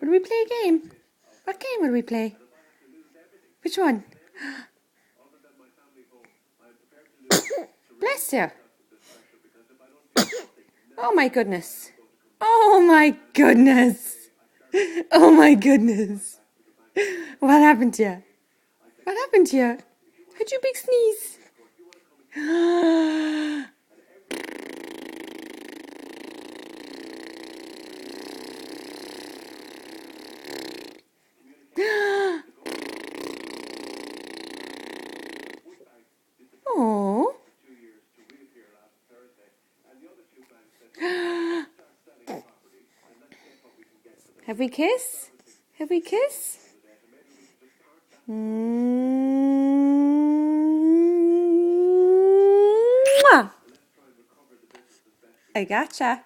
Will we play a game? What game will we play? Which one? Bless you. Oh my goodness. Oh my goodness. Oh my goodness. What happened to you? What happened to you? Had you a big sneeze? Oh. Have we kiss? Have we kiss? Mwah. I gotcha.